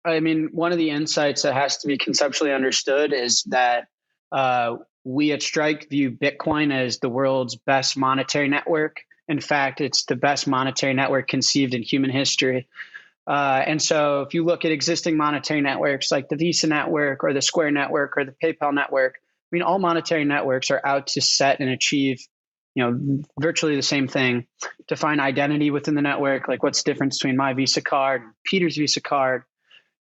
I mean, one of the insights that has to be conceptually understood is that we at Strike view Bitcoin as the world's best monetary network. In fact, it's the best monetary network conceived in human history. And so if you look at existing monetary networks like the Visa network or the Square network or the PayPal network, I mean, all monetary networks are out to set and achieve, virtually the same thing: define identity within the network, like what's the difference between my Visa card and Peter's Visa card;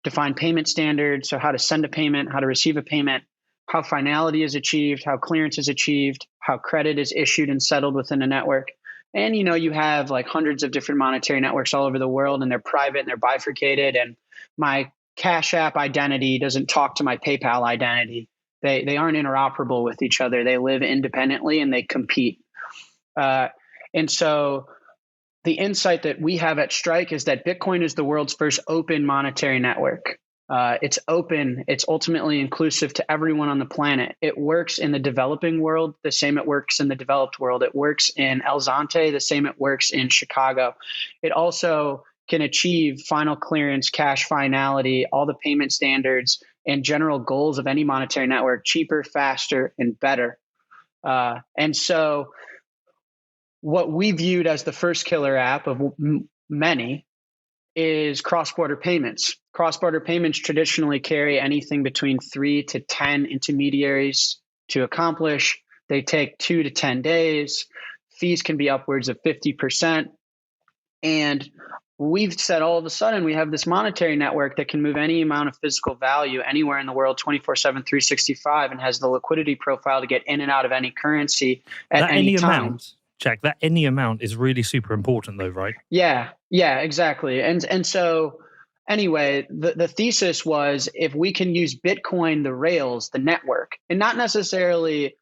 define payment standards, so how to send a payment, how to receive a payment; how finality is achieved, how clearance is achieved, how credit is issued and settled within a network. And, you have like hundreds of different monetary networks all over the world, and they're private and they're bifurcated. And my Cash App identity doesn't talk to my PayPal identity. They aren't interoperable with each other. They live independently and they compete. And so the insight that we have at Strike is that Bitcoin is the world's first open monetary network. It's open. It's ultimately inclusive to everyone on the planet. It works in the developing world the same it works in the developed world. It works in El Zante the same it works in Chicago. It also can achieve final clearance, cash finality, all the payment standards and general goals of any monetary network cheaper, faster, and better. And so what we viewed as the first killer app of many is cross-border payments. Cross-border payments traditionally carry anything between 3 to 10 intermediaries to accomplish. They take 2 to 10 days. Fees can be upwards of 50%. And we've said all of a sudden we have this monetary network that can move any amount of physical value anywhere in the world 24/7, 365, and has the liquidity profile to get in and out of any currency at any time. Check that any amount is really super important though, right? Yeah, exactly. And so anyway, the thesis was if we can use Bitcoin, the rails, the network, and not necessarily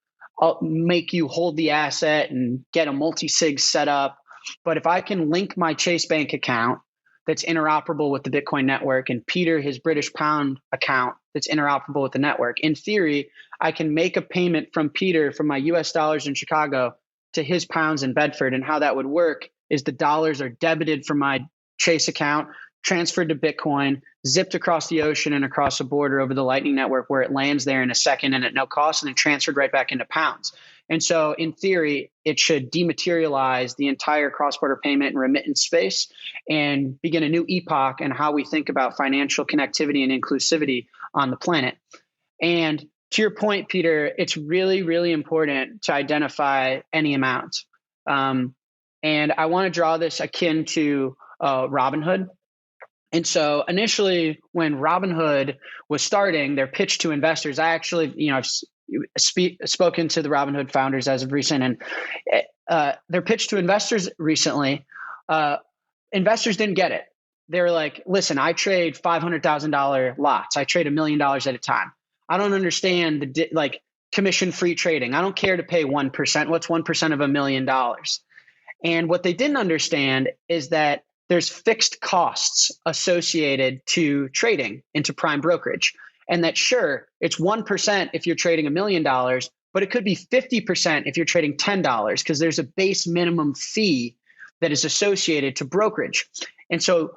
make you hold the asset and get a multi-sig set up, but if I can link my Chase Bank account that's interoperable with the Bitcoin network and Peter, his British pound account that's interoperable with the network, in theory, I can make a payment from Peter from my US dollars in Chicago to his pounds in Bedford. And how that would work is the dollars are debited from my Chase account, transferred to Bitcoin, zipped across the ocean and across the border over the Lightning Network, where it lands there in a second and at no cost, and then transferred right back into pounds. And so in theory, it should dematerialize the entire cross-border payment and remittance space and begin a new epoch in how we think about financial connectivity and inclusivity on the planet. And to your point, Peter, it's really, really important to identify any amount. And I want to draw this akin to Robinhood. And so initially, when Robinhood was starting their pitch to investors, I actually, I've spoken to the Robinhood founders as of recent, and their pitch to investors recently, investors didn't get it. They were like, listen, I trade $500,000 lots. I trade $1 million at a time. I don't understand the commission-free trading. I don't care to pay 1%. What's 1% of $1 million? And what they didn't understand is that there's fixed costs associated to trading into prime brokerage. And that sure, it's 1% if you're trading $1 million, but it could be 50% if you're trading $10 because there's a base minimum fee that is associated to brokerage. And so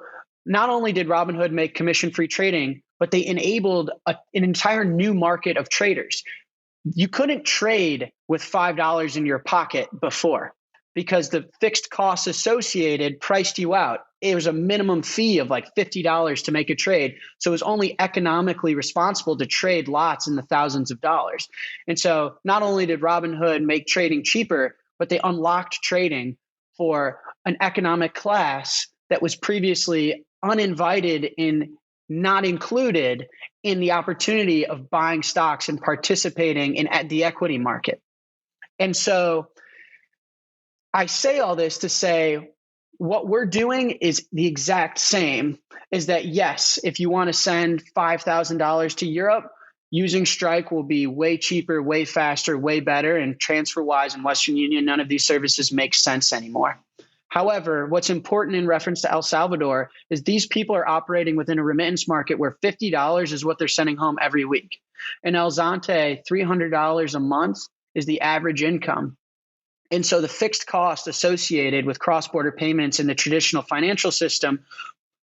not only did Robinhood make commission-free trading, but they enabled an entire new market of traders. You couldn't trade with $5 in your pocket before because the fixed costs associated priced you out. It was a minimum fee of like $50 to make a trade. So it was only economically responsible to trade lots in the thousands of dollars. And so not only did Robinhood make trading cheaper, but they unlocked trading for an economic class that was previously uninvited and not included in the opportunity of buying stocks and participating in the equity market. And so I say all this to say what we're doing is the exact same, is that yes, if you want to send $5,000 to Europe, using Strike will be way cheaper, way faster, way better. And TransferWise and Western Union, none of these services make sense anymore. However, what's important in reference to El Salvador is these people are operating within a remittance market where $50 is what they're sending home every week. In El Zante, $300 a month is the average income. And so the fixed cost associated with cross-border payments in the traditional financial system,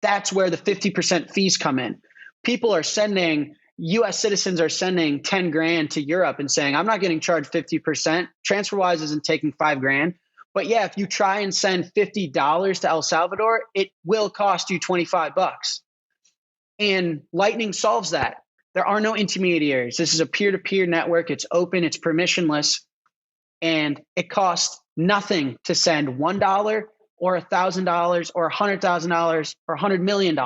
that's where the 50% fees come in. people are sending, US citizens are sending 10 grand to Europe and saying, I'm not getting charged 50%. TransferWise isn't taking 5 grand. But yeah, if you try and send $50 to El Salvador, it will cost you 25 bucks. And Lightning solves that. There are no intermediaries. This is a peer-to-peer network. It's open, it's permissionless, and it costs nothing to send $1 or $1,000 or $100,000 or $100 million.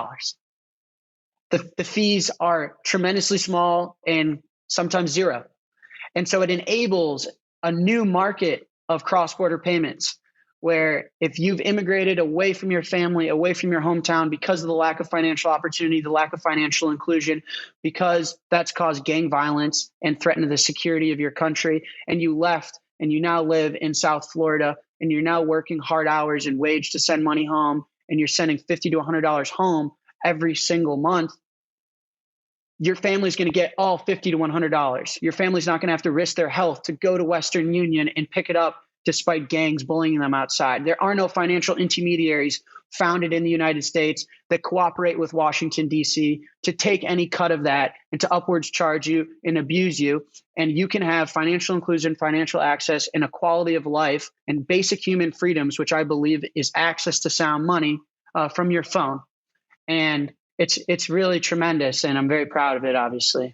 The fees are tremendously small and sometimes zero. And so it enables a new market of cross-border payments where if you've immigrated away from your family, away from your hometown because of the lack of financial opportunity, the lack of financial inclusion, because that's caused gang violence and threatened the security of your country, and you left and you now live in South Florida and you're now working hard hours and wage to send money home, and you're sending $50 to $100 home every single month, your family's going to get all $50 to $100. Your family's not going to have to risk their health to go to Western Union and pick it up despite gangs bullying them outside. There are no financial intermediaries founded in the United States that cooperate with Washington, D.C. to take any cut of that and to upwards charge you and abuse you. And you can have financial inclusion, financial access, and a quality of life and basic human freedoms, which I believe is access to sound money from your phone. And it's really tremendous, and I'm very proud of it, obviously.